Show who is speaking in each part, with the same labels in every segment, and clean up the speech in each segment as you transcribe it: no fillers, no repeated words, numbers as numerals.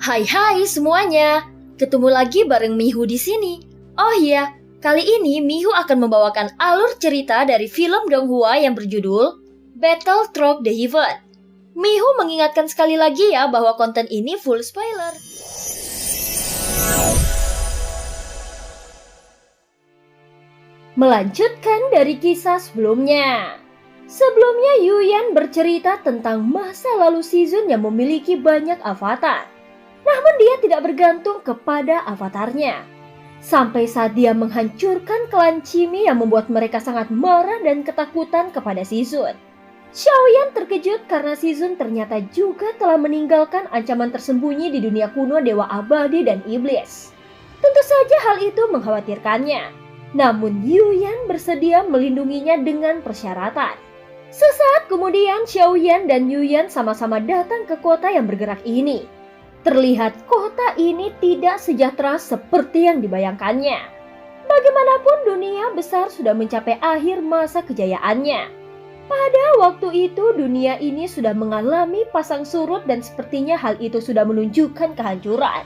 Speaker 1: Hai semuanya, ketemu lagi bareng Mihu di sini. Oh iya, kali ini Mihu akan membawakan alur cerita dari film Donghua yang berjudul Battle Through the Heaven. Mihu mengingatkan sekali lagi ya bahwa konten ini full spoiler. Melanjutkan dari kisah sebelumnya. Sebelumnya Yuyan bercerita tentang masa lalu Shizun yang memiliki banyak avatar. Namun dia tidak bergantung kepada avatarnya. Sampai saat dia menghancurkan klan Chimi yang membuat mereka sangat marah dan ketakutan kepada Shizun. Xiaoyan terkejut karena Shizun ternyata juga telah meninggalkan ancaman tersembunyi di dunia kuno Dewa Abadi dan Iblis. Tentu saja hal itu mengkhawatirkannya. Namun Yuyan bersedia melindunginya dengan persyaratan. Sesaat kemudian Xiaoyan dan Yuyan sama-sama datang ke kota yang bergerak ini. Terlihat kota ini tidak sejahtera seperti yang dibayangkannya. Bagaimanapun dunia besar sudah mencapai akhir masa kejayaannya. Pada waktu itu dunia ini sudah mengalami pasang surut dan sepertinya hal itu sudah menunjukkan kehancuran.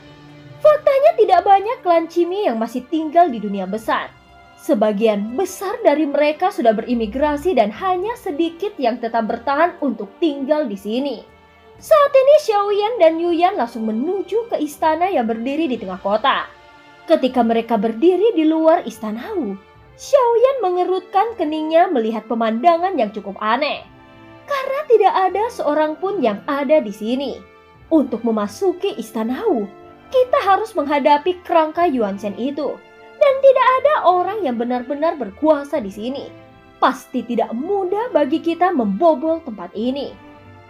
Speaker 1: Faktanya tidak banyak klan Chimi yang masih tinggal di dunia besar. Sebagian besar dari mereka sudah berimigrasi dan hanya sedikit yang tetap bertahan untuk tinggal di sini. Saat ini Xiaoyan dan Yuyan langsung menuju ke istana yang berdiri di tengah kota. Ketika mereka berdiri di luar istana Wu, Xiaoyan mengerutkan keningnya melihat pemandangan yang cukup aneh. Karena tidak ada seorang pun yang ada di sini. Untuk memasuki istana Wu, kita harus menghadapi kerangka Yuanzhen itu. Dan tidak ada orang yang benar-benar berkuasa di sini. Pasti tidak mudah bagi kita membobol tempat ini.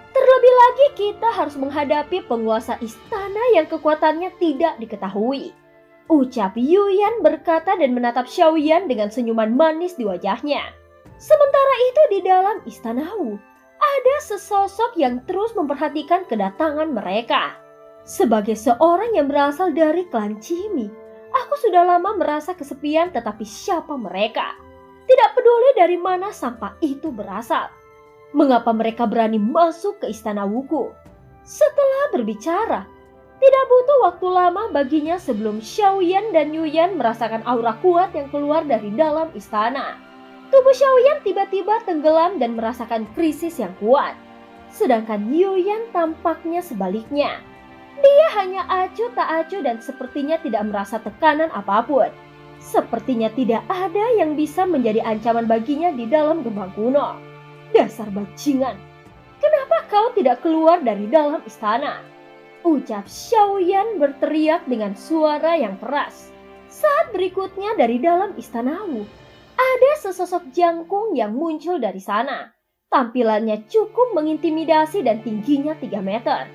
Speaker 1: Terlebih lagi kita harus menghadapi penguasa istana yang kekuatannya tidak diketahui. Ucap Yuyan berkata dan menatap Xiaoyan dengan senyuman manis di wajahnya. Sementara itu di dalam istana Wu, ada sesosok yang terus memperhatikan kedatangan mereka. Sebagai seorang yang berasal dari klan Chimi, aku sudah lama merasa kesepian, tetapi siapa mereka? Tidak peduli dari mana sampah itu berasal. Mengapa mereka berani masuk ke istana Wuku? Setelah berbicara, tidak butuh waktu lama baginya sebelum Xiaoyan dan Yuyan merasakan aura kuat yang keluar dari dalam istana. Tubuh Xiaoyan tiba-tiba tenggelam dan merasakan krisis yang kuat. Sedangkan Yuyan tampaknya sebaliknya. Dia hanya acuh tak acuh dan sepertinya tidak merasa tekanan apapun. Sepertinya tidak ada yang bisa menjadi ancaman baginya di dalam gerbang kuno. Dasar bajingan, kenapa kau tidak keluar dari dalam istana? Ucap Xiaoyan berteriak dengan suara yang keras. Saat berikutnya dari dalam istana Wu, ada sesosok jangkung yang muncul dari sana. Tampilannya cukup mengintimidasi dan tingginya 3 meter.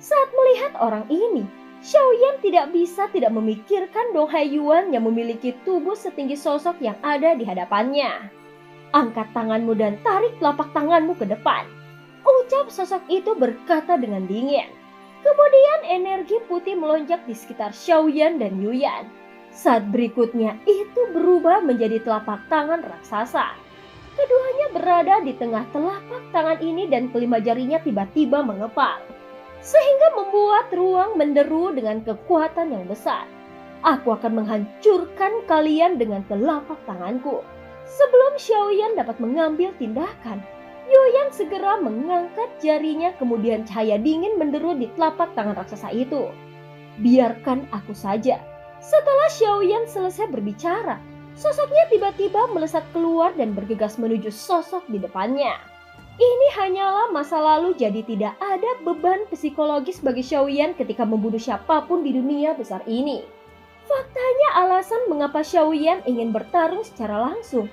Speaker 1: Saat melihat orang ini, Xiaoyan tidak bisa tidak memikirkan Dong Haiyuan yang memiliki tubuh setinggi sosok yang ada di hadapannya. Angkat tanganmu dan tarik telapak tanganmu ke depan. Ucap sosok itu berkata dengan dingin. Kemudian energi putih melonjak di sekitar Xiaoyan dan Yuyan. Saat berikutnya itu berubah menjadi telapak tangan raksasa. Keduanya berada di tengah telapak tangan ini dan kelima jarinya tiba-tiba mengepal. Sehingga membuat ruang menderu dengan kekuatan yang besar. Aku akan menghancurkan kalian dengan telapak tanganku. Sebelum Xiaoyan dapat mengambil tindakan, Yuyan segera mengangkat jarinya kemudian cahaya dingin menderu di telapak tangan raksasa itu. Biarkan aku saja. Setelah Xiaoyan selesai berbicara, sosoknya tiba-tiba melesat keluar dan bergegas menuju sosok di depannya. Ini hanyalah masa lalu jadi tidak ada beban psikologis bagi Xiaoyan ketika membunuh siapapun di dunia besar ini. Faktanya alasan mengapa Xiaoyan ingin bertarung secara langsung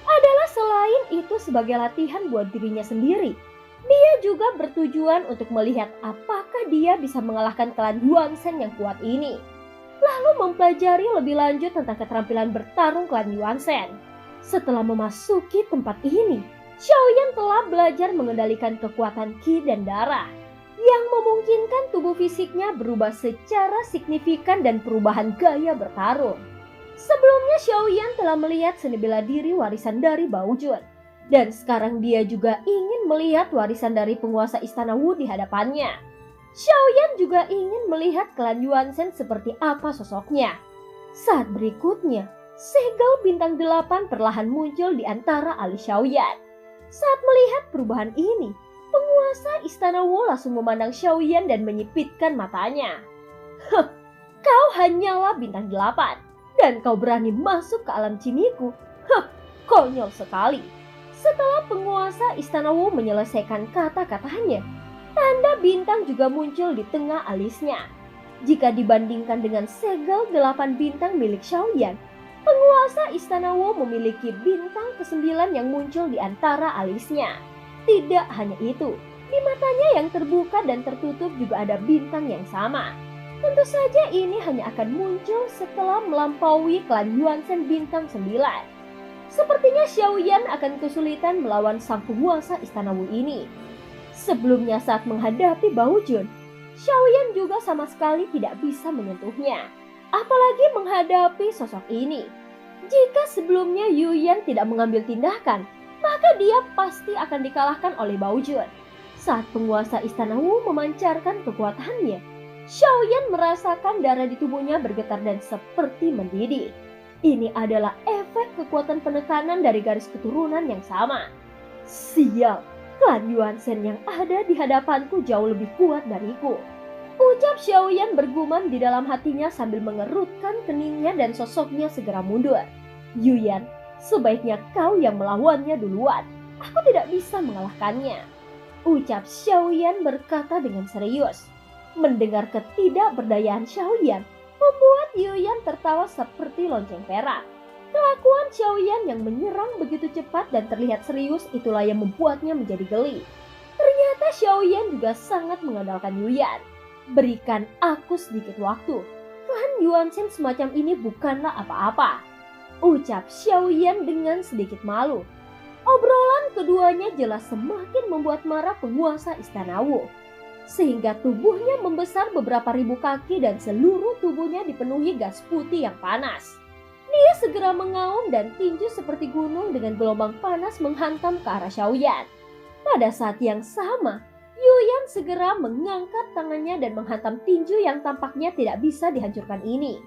Speaker 1: adalah selain itu sebagai latihan buat dirinya sendiri. Dia juga bertujuan untuk melihat apakah dia bisa mengalahkan klan Yuanzhen yang kuat ini. Lalu mempelajari lebih lanjut tentang keterampilan bertarung klan Yuanzhen. Setelah memasuki tempat ini, Xiaoyan telah belajar mengendalikan kekuatan Qi dan darah yang memungkinkan tubuh fisiknya berubah secara signifikan dan perubahan gaya bertarung. Sebelumnya Xiaoyan telah melihat seni bela diri warisan dari Baojun. Dan sekarang dia juga ingin melihat warisan dari penguasa istana Wu di hadapannya. Xiaoyan juga ingin melihat klan Yuanzhen seperti apa sosoknya. Saat berikutnya, segel bintang 8 perlahan muncul di antara alis Xiaoyan. Saat melihat perubahan ini, penguasa Istana Wu langsung memandang Xiaoyan dan menyipitkan matanya. "Heh, kau hanyalah bintang 8 dan kau berani masuk ke alam jiniku? Heh, konyol sekali." Setelah penguasa Istana Wu menyelesaikan kata-katanya, tanda bintang juga muncul di tengah alisnya. Jika dibandingkan dengan segel 8 bintang milik Xiaoyan, penguasa Istana Wu memiliki bintang ke-9 yang muncul di antara alisnya. Tidak hanya itu, di matanya yang terbuka dan tertutup juga ada bintang yang sama. Tentu saja ini hanya akan muncul setelah melampaui klan Yuanzhen bintang 9. Sepertinya Xiaoyan akan kesulitan melawan sang penguasa Istana Wu ini. Sebelumnya saat menghadapi Baojun, Xiaoyan juga sama sekali tidak bisa menyentuhnya. Apalagi menghadapi sosok ini. Jika sebelumnya Yuyan tidak mengambil tindakan, maka dia pasti akan dikalahkan oleh Baojun. Saat penguasa Istana Wu memancarkan kekuatannya, Xiaoyan merasakan darah di tubuhnya bergetar dan seperti mendidih. Ini adalah efek kekuatan penekanan dari garis keturunan yang sama. Sial, klan Yuanzhen yang ada di hadapanku jauh lebih kuat dariku. Ucap Xiaoyan bergumam di dalam hatinya sambil mengerutkan keningnya dan sosoknya segera mundur. "Yuyan, sebaiknya kau yang melawannya duluan. Aku tidak bisa mengalahkannya," ucap Xiaoyan berkata dengan serius. Mendengar ketidakberdayaan Xiaoyan, membuat Yuyan tertawa seperti lonceng perak. Kelakuan Xiaoyan yang menyerang begitu cepat dan terlihat serius itulah yang membuatnya menjadi geli. Ternyata Xiaoyan juga sangat mengandalkan Yuyan. "Berikan aku sedikit waktu. Klan Yuanzhen semacam ini bukanlah apa-apa," ucap Xiaoyan dengan sedikit malu. Obrolan keduanya jelas semakin membuat marah penguasa Istana Wu. Sehingga tubuhnya membesar beberapa ribu kaki dan seluruh tubuhnya dipenuhi gas putih yang panas. Dia segera mengaum dan tinju seperti gunung dengan gelombang panas menghantam ke arah Xiaoyan. Pada saat yang sama, Yuyan segera mengangkat tangannya dan menghantam tinju yang tampaknya tidak bisa dihancurkan ini.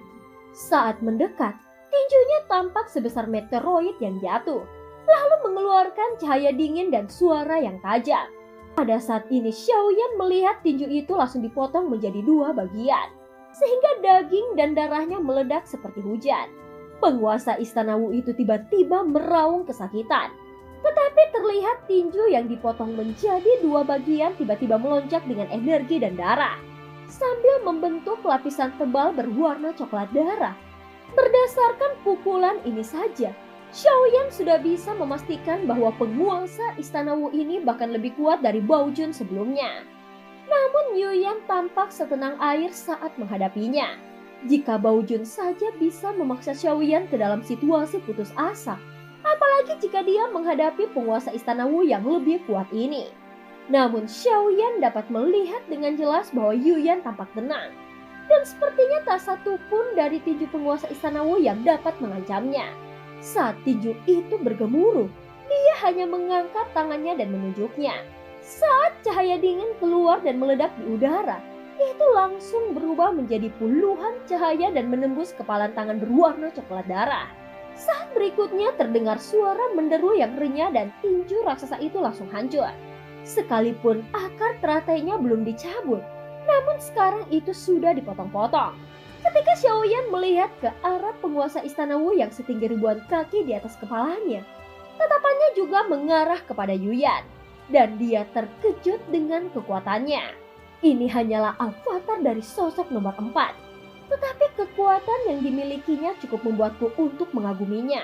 Speaker 1: Saat mendekat, tinjunya tampak sebesar meteoroid yang jatuh, lalu mengeluarkan cahaya dingin dan suara yang tajam. Pada saat ini Xiaoyan melihat tinju itu langsung dipotong menjadi 2 bagian, sehingga daging dan darahnya meledak seperti hujan. Penguasa Istana Wu itu tiba-tiba meraung kesakitan. Tetapi terlihat tinju yang dipotong menjadi 2 bagian tiba-tiba melonjak dengan energi dan darah, sambil membentuk lapisan tebal berwarna coklat darah. Berdasarkan pukulan ini saja, Xiaoyan sudah bisa memastikan bahwa penguasa Istana Wu ini bahkan lebih kuat dari Baojun sebelumnya. Namun Yuyan tampak setenang air saat menghadapinya. Jika Baojun saja bisa memaksa Xiaoyan ke dalam situasi putus asa, apalagi jika dia menghadapi penguasa Istana Wu yang lebih kuat ini. Namun Xiaoyan dapat melihat dengan jelas bahwa Yuyan tampak tenang. Dan sepertinya tak satu pun dari tinju penguasa Istana Wu yang dapat mengancamnya. Saat tinju itu bergemuruh, dia hanya mengangkat tangannya dan menunjuknya. Saat cahaya dingin keluar dan meledak di udara, itu langsung berubah menjadi puluhan cahaya dan menembus kepalan tangan berwarna coklat darah. Saat berikutnya terdengar suara menderu yang renyah dan tinju raksasa itu langsung hancur. Sekalipun akar teratainya belum dicabut, namun sekarang itu sudah dipotong-potong. Ketika Xiaoyan melihat ke arah penguasa Istana Wu yang setinggi ribuan kaki di atas kepalanya, tatapannya juga mengarah kepada Yuyan, dan dia terkejut dengan kekuatannya. Ini hanyalah avatar dari sosok nomor 4, tetapi kekuatan yang dimilikinya cukup membuatku untuk mengaguminya.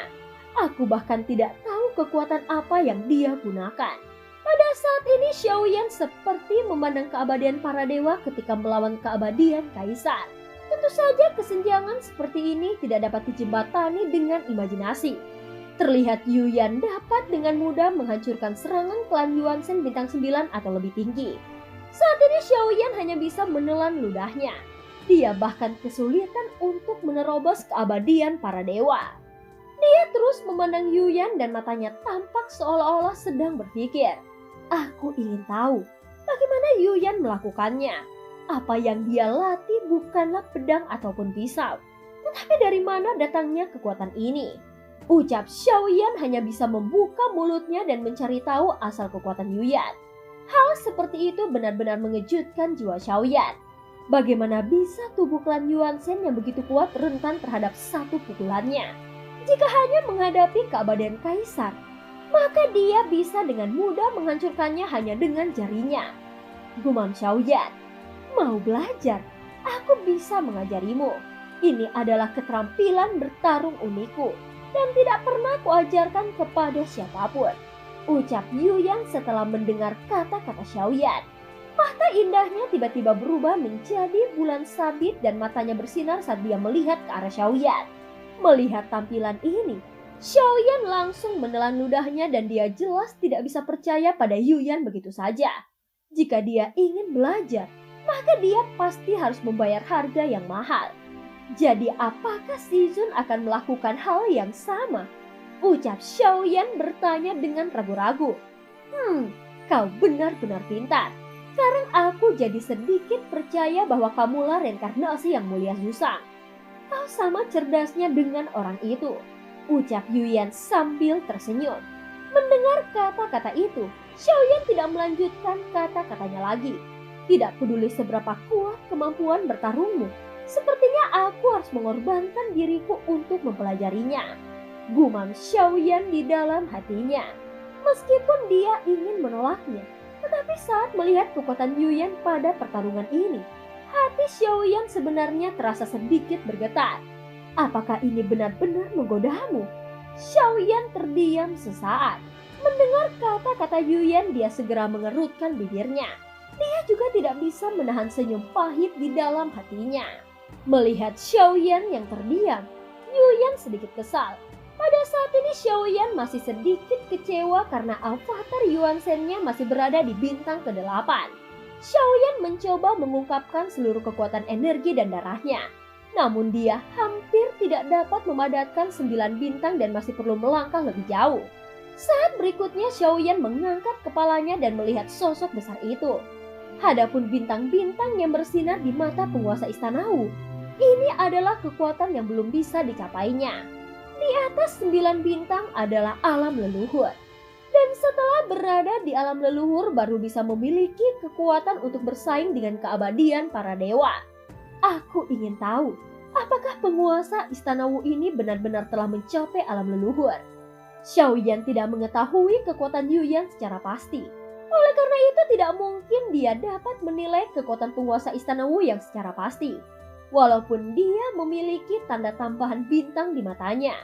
Speaker 1: Aku bahkan tidak tahu kekuatan apa yang dia gunakan. Pada saat ini Xiaoyan seperti memandang keabadian para dewa ketika melawan keabadian kaisar. Tentu saja kesenjangan seperti ini tidak dapat dijembatani dengan imajinasi. Terlihat Yuyan dapat dengan mudah menghancurkan serangan klan Yuanzhen bintang 9 atau lebih tinggi. Saat ini Xiaoyan hanya bisa menelan ludahnya. Dia bahkan kesulitan untuk menerobos keabadian para dewa. Dia terus memandang Yuyan dan matanya tampak seolah-olah sedang berpikir. Aku ingin tahu bagaimana Yuyan melakukannya. Apa yang dia latih bukanlah pedang ataupun pisau. Tetapi dari mana datangnya kekuatan ini? Ucap Xiaoyan hanya bisa membuka mulutnya dan mencari tahu asal kekuatan Yuyan. Hal seperti itu benar-benar mengejutkan jiwa Xiaoyan. Bagaimana bisa tubuh klan Yuanzhen yang begitu kuat rentan terhadap satu pukulannya? Jika hanya menghadapi keabadian kaisar, maka dia bisa dengan mudah menghancurkannya hanya dengan jarinya. Gumam Xiaoyan, mau belajar? Aku bisa mengajarimu. Ini adalah keterampilan bertarung unikku dan tidak pernah kuajarkan kepada siapapun. Ucap Yuyan setelah mendengar kata-kata Xiaoyan. Mata indahnya tiba-tiba berubah menjadi bulan sabit dan matanya bersinar saat dia melihat ke arah Xiaoyan. Melihat tampilan ini, Xiaoyan langsung menelan ludahnya dan dia jelas tidak bisa percaya pada Yuyan begitu saja. Jika dia ingin belajar, maka dia pasti harus membayar harga yang mahal. Jadi apakah Shizun akan melakukan hal yang sama? Ucap Xiaoyan bertanya dengan ragu-ragu. Kau benar-benar pintar. Sekarang aku jadi sedikit percaya bahwa kamulah reinkarnasi yang mulia Zhusang. Kau sama cerdasnya dengan orang itu. Ucap Yuyan sambil tersenyum. Mendengar kata-kata itu, Xiaoyan tidak melanjutkan kata-katanya lagi. Tidak peduli seberapa kuat kemampuan bertarungmu, sepertinya aku harus mengorbankan diriku untuk mempelajarinya. Gumam Xiaoyan di dalam hatinya. Meskipun dia ingin menolaknya, tetapi saat melihat kekuatan Yuyan pada pertarungan ini, hati Xiaoyan sebenarnya terasa sedikit bergetar. Apakah ini benar-benar menggodamu? Xiaoyan terdiam sesaat. Mendengar kata-kata Yuyan, dia segera mengerutkan bibirnya. Dia juga tidak bisa menahan senyum pahit di dalam hatinya. Melihat Xiaoyan yang terdiam, Yuyan sedikit kesal. Pada saat ini Xiaoyan masih sedikit kecewa karena avatar Yuanzhen-nya masih berada di bintang ke-8. Xiaoyan mencoba mengungkapkan seluruh kekuatan energi dan darahnya. Namun dia hampir tidak dapat memadatkan 9 bintang dan masih perlu melangkah lebih jauh. Saat berikutnya Xiaoyan mengangkat kepalanya dan melihat sosok besar itu. Hadapun bintang-bintang yang bersinar di mata penguasa Istana Wu, ini adalah kekuatan yang belum bisa dicapainya. Di atas 9 bintang adalah alam leluhur. Dan setelah berada di alam leluhur baru bisa memiliki kekuatan untuk bersaing dengan keabadian para dewa. Aku ingin tahu, apakah penguasa Istana Wu ini benar-benar telah mencapai alam leluhur? Xiaoyan tidak mengetahui kekuatan Yuyan secara pasti. Oleh karena itu tidak mungkin dia dapat menilai kekuatan penguasa Istana Wu yang secara pasti. Walaupun dia memiliki tanda tambahan bintang di matanya.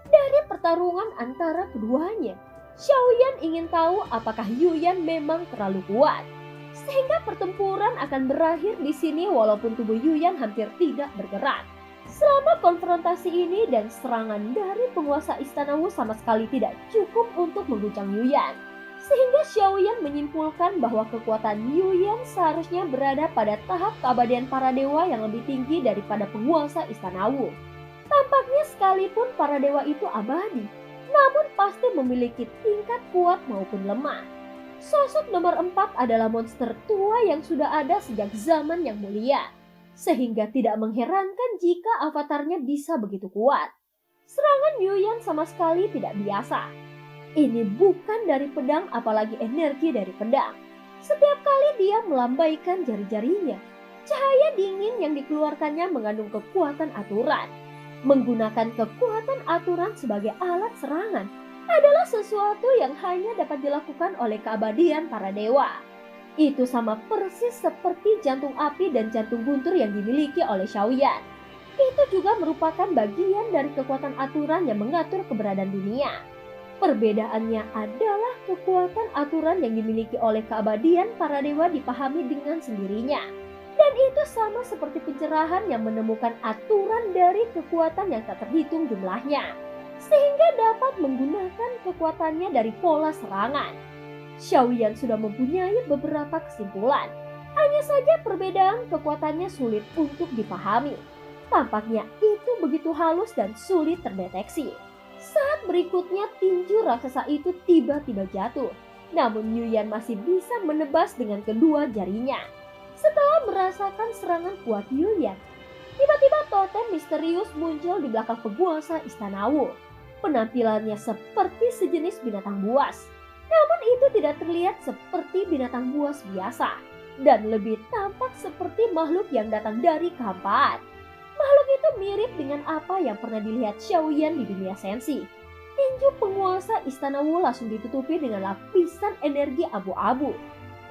Speaker 1: Dari pertarungan antara keduanya, Xiaoyan ingin tahu apakah Yuyan memang terlalu kuat. Sehingga pertempuran akan berakhir di sini walaupun tubuh Yuyan hampir tidak bergerak. Selama konfrontasi ini dan serangan dari penguasa Istana Wu sama sekali tidak cukup untuk mengguncang Yuyan. Sehingga Xiaoyan menyimpulkan bahwa kekuatan Yuyan seharusnya berada pada tahap keabadian para dewa yang lebih tinggi daripada penguasa Istana Wu. Tampaknya sekalipun para dewa itu abadi, namun pasti memiliki tingkat kuat maupun lemah. Sosok nomor 4 adalah monster tua yang sudah ada sejak zaman yang mulia. Sehingga tidak mengherankan jika avatarnya bisa begitu kuat. Serangan Yuyan sama sekali tidak biasa. Ini bukan dari pedang apalagi energi dari pedang. Setiap kali dia melambaikan jari-jarinya, cahaya dingin yang dikeluarkannya mengandung kekuatan aturan. Menggunakan kekuatan aturan sebagai alat serangan adalah sesuatu yang hanya dapat dilakukan oleh keabadian para dewa. Itu sama persis seperti jantung api dan jantung guntur yang dimiliki oleh Xiaoyan. Itu juga merupakan bagian dari kekuatan aturan yang mengatur keberadaan dunia. Perbedaannya adalah kekuatan aturan yang dimiliki oleh keabadian para dewa dipahami dengan sendirinya. Dan itu sama seperti pencerahan yang menemukan aturan dari kekuatan yang tak terhitung jumlahnya. Sehingga dapat menggunakan kekuatannya dari pola serangan. Xiaoyan sudah mempunyai beberapa kesimpulan. Hanya saja perbedaan kekuatannya sulit untuk dipahami. Tampaknya itu begitu halus dan sulit terdeteksi. Saat berikutnya tinju raksasa itu tiba-tiba jatuh. Namun Yuyan masih bisa menebas dengan kedua jarinya. Setelah merasakan serangan kuat Yuyan, tiba-tiba totem misterius muncul di belakang penguasa Istana Wu. Penampilannya seperti sejenis binatang buas, namun itu tidak terlihat seperti binatang buas biasa dan lebih tampak seperti makhluk yang datang dari kehampaan. Makhluk itu mirip dengan apa yang pernah dilihat Xiaoyan di dunia sensi. Tinju penguasa Istana Wu langsung ditutupi dengan lapisan energi abu-abu.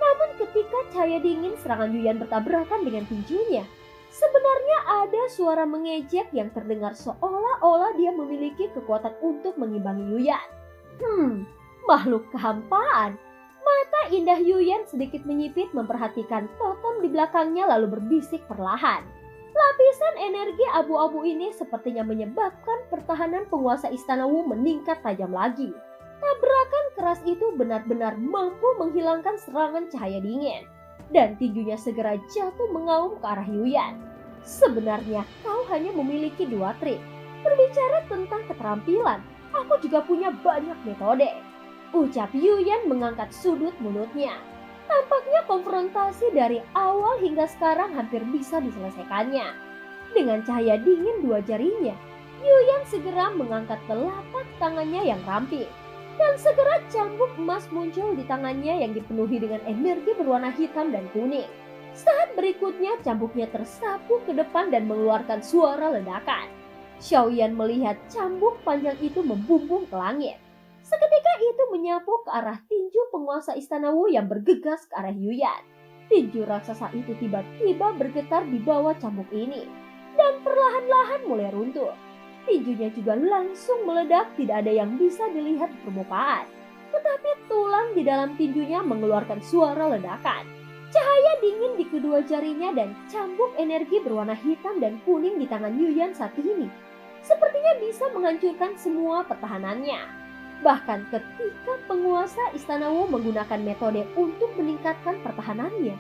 Speaker 1: Namun ketika cahaya dingin serangan Yuyan bertabrakan dengan tinjunya, sebenarnya ada suara mengejek yang terdengar seolah-olah dia memiliki kekuatan untuk mengimbangi Yuyan. Makhluk kehampaan. Mata indah Yuyan sedikit menyipit memperhatikan totem di belakangnya lalu berbisik perlahan. Lapisan energi abu-abu ini sepertinya menyebabkan pertahanan penguasa Istana Wu meningkat tajam lagi. Tabrakan keras itu benar-benar mampu menghilangkan serangan cahaya dingin. Dan tinjunya segera jatuh mengaum ke arah Yuyan. Sebenarnya kau hanya memiliki 2 trik. Berbicara tentang keterampilan, aku juga punya banyak metode. Ucap Yuyan mengangkat sudut mulutnya. Tampaknya konfrontasi dari awal hingga sekarang hampir bisa diselesaikannya. Dengan cahaya dingin 2 jarinya, Yuyan segera mengangkat telapak tangannya yang ramping. Dan segera cambuk emas muncul di tangannya yang dipenuhi dengan energi berwarna hitam dan kuning. Saat berikutnya cambuknya tersapu ke depan dan mengeluarkan suara ledakan. Xiaoyan melihat cambuk panjang itu membumbung ke langit. Seketika itu menyapu ke arah tinju penguasa Istana Wu yang bergegas ke arah Yuyan. Tinju raksasa itu tiba-tiba bergetar di bawah cambuk ini dan perlahan-lahan mulai runtuh. Tinjunya juga langsung meledak, tidak ada yang bisa dilihat di permukaan. Tetapi tulang di dalam tinjunya mengeluarkan suara ledakan. Cahaya dingin di kedua jarinya dan cambuk energi berwarna hitam dan kuning di tangan Yuyan saat ini sepertinya bisa menghancurkan semua pertahanannya. Bahkan ketika penguasa Istana Wu menggunakan metode untuk meningkatkan pertahanannya,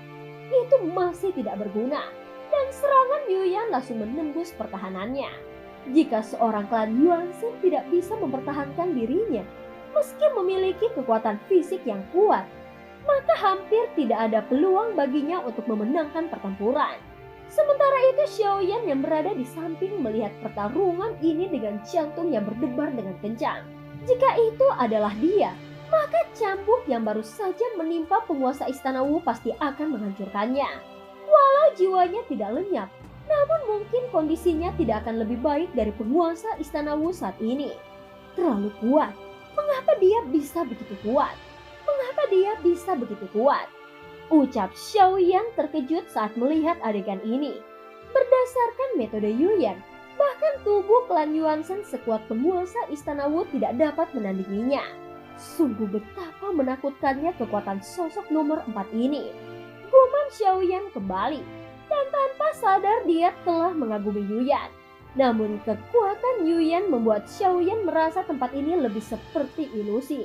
Speaker 1: itu masih tidak berguna dan serangan Yuyan langsung menembus pertahanannya. Jika seorang klan Yuanzhen tidak bisa mempertahankan dirinya, meski memiliki kekuatan fisik yang kuat, maka hampir tidak ada peluang baginya untuk memenangkan pertempuran. Sementara itu Xiaoyan yang berada di samping melihat pertarungan ini dengan jantung yang berdebar dengan kencang. Jika itu adalah dia, maka cambuk yang baru saja menimpa penguasa Istana Wu pasti akan menghancurkannya. Walau jiwanya tidak lenyap, namun mungkin kondisinya tidak akan lebih baik dari penguasa Istana Wu saat ini. Terlalu kuat. Mengapa dia bisa begitu kuat? Mengapa dia bisa begitu kuat? Ucap Xiaoyan terkejut saat melihat adegan ini. Berdasarkan metode Yuyan, bahkan tubuh klan Yuanzhen sekuat penguasa Istana Wu tidak dapat menandinginya. Sungguh betapa menakutkannya kekuatan sosok nomor 4 ini. Gumam Xiaoyan kembali. Dan tanpa sadar dia telah mengagumi Yuyan. Namun kekuatan Yuyan membuat Xiaoyan merasa tempat ini lebih seperti ilusi.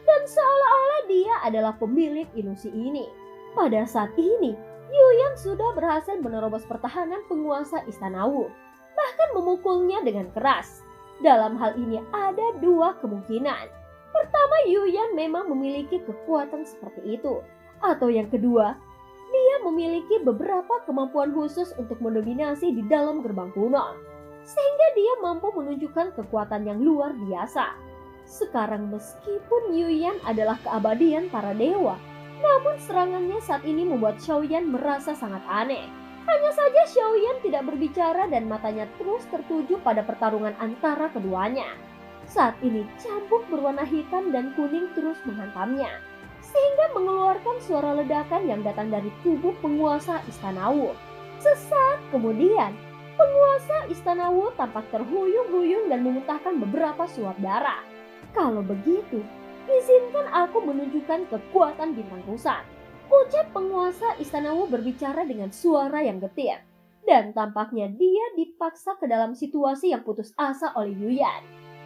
Speaker 1: Dan seolah-olah dia adalah pemilik ilusi ini. Pada saat ini, Yuyan sudah berhasil menerobos pertahanan penguasa Istana Wu. Bahkan memukulnya dengan keras. Dalam hal ini ada 2 kemungkinan. Pertama, Yuyan memang memiliki kekuatan seperti itu. Atau yang kedua, dia memiliki beberapa kemampuan khusus untuk mendominasi di dalam gerbang kuno, sehingga dia mampu menunjukkan kekuatan yang luar biasa. Sekarang meskipun Yuyan adalah keabadian para dewa, namun serangannya saat ini membuat Xiaoyan merasa sangat aneh. Hanya saja Xiaoyan tidak berbicara dan matanya terus tertuju pada pertarungan antara keduanya. Saat ini cambuk berwarna hitam dan kuning terus menghantamnya, sehingga mengeluarkan suara ledakan yang datang dari tubuh penguasa Istana Wu. Sesaat kemudian, penguasa Istana Wu tampak terhuyung-huyung dan memuntahkan beberapa suap darah. Kalau begitu, izinkan aku menunjukkan kekuatan bintang rusak. Ucap penguasa Istana Wu berbicara dengan suara yang getir. Dan tampaknya dia dipaksa ke dalam situasi yang putus asa oleh Yuyan.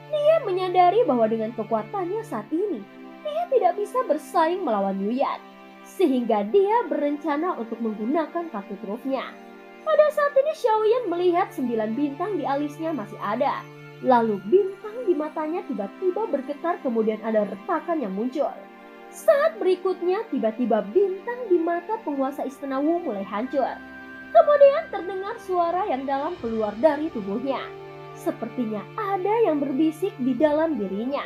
Speaker 1: Dia menyadari bahwa dengan kekuatannya saat ini, dia tidak bisa bersaing melawan Yuyan, sehingga dia berencana untuk menggunakan kartu trufnya. Pada saat ini Xiaoyan melihat 9 bintang di alisnya masih ada. Lalu bintang di matanya tiba-tiba bergetar, kemudian ada retakan yang muncul. Saat berikutnya tiba-tiba bintang di mata penguasa Istana Wu mulai hancur. Kemudian terdengar suara yang dalam keluar dari tubuhnya. Sepertinya ada yang berbisik di dalam dirinya.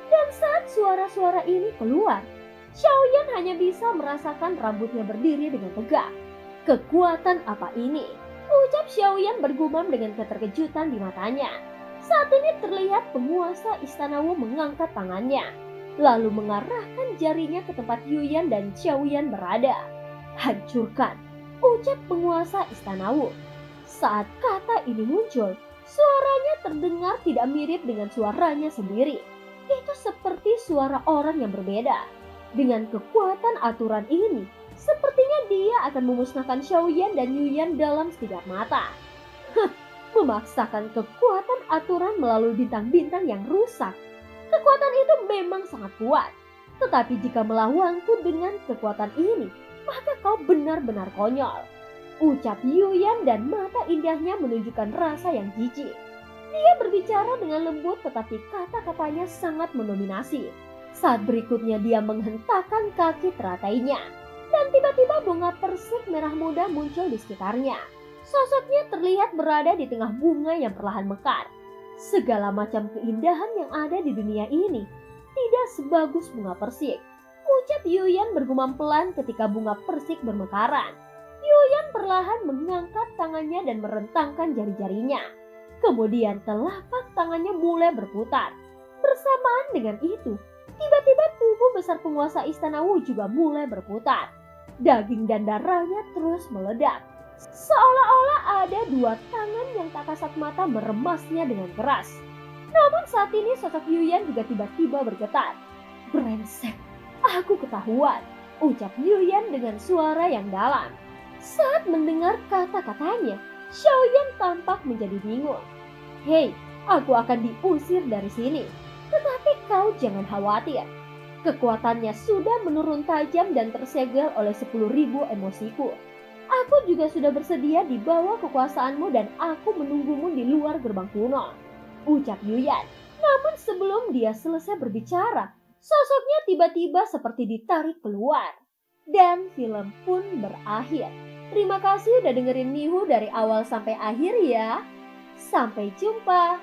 Speaker 1: Dan saat suara-suara ini keluar, Xiaoyan hanya bisa merasakan rambutnya berdiri dengan tegak. Kekuatan apa ini? Ucap Xiaoyan bergumam dengan keterkejutan di matanya. Saat ini terlihat penguasa Istana Wu mengangkat tangannya, lalu mengarahkan jarinya ke tempat Yuyan dan Xiaoyan berada. Hancurkan, ucap penguasa Istana Wu. Saat kata ini muncul, suaranya terdengar tidak mirip dengan suaranya sendiri. Itu seperti suara orang yang berbeda. Dengan kekuatan aturan ini, sepertinya dia akan memusnahkan Xiaoyan dan Yuyan dalam sekejap mata. Memaksakan kekuatan aturan melalui bintang-bintang yang rusak. Kekuatan itu memang sangat kuat. Tetapi jika melawanku dengan kekuatan ini, maka kau benar-benar konyol. Ucap Yuyan dan mata indahnya menunjukkan rasa yang jijik. Dia berbicara dengan lembut tetapi kata-katanya sangat mendominasi. Saat berikutnya dia menghentakkan kaki teratainya. Dan tiba-tiba bunga persik merah muda muncul di sekitarnya. Sosoknya terlihat berada di tengah bunga yang perlahan mekar. Segala macam keindahan yang ada di dunia ini tidak sebagus bunga persik. Ucap Yuyan bergumam pelan ketika bunga persik bermekaran. Yuyan perlahan mengangkat tangannya dan merentangkan jari-jarinya. Kemudian telapak tangannya mulai berputar. Bersamaan dengan itu, tiba-tiba tubuh besar penguasa Istana Wu juga mulai berputar. Daging dan darahnya terus meledak. Seolah-olah ada dua tangan yang tak kasat mata meremasnya dengan keras. Namun saat ini sosok Yuyan juga tiba-tiba bergetar. Brengsek, aku ketahuan, ucap Yuyan dengan suara yang dalam. Saat mendengar kata-katanya, Xiaoyan tampak menjadi bingung. Hei, aku akan diusir dari sini. Tetapi kau jangan khawatir. Kekuatannya sudah menurun tajam dan tersegel oleh 10.000 emosiku. Aku juga sudah bersedia di bawah kekuasaanmu dan aku menunggumu di luar gerbang kuno, ucap Yuyan. Namun sebelum dia selesai berbicara, sosoknya tiba-tiba seperti ditarik keluar. Dan film pun berakhir. Terima kasih udah dengerin Nihu dari awal sampai akhir ya. Sampai jumpa.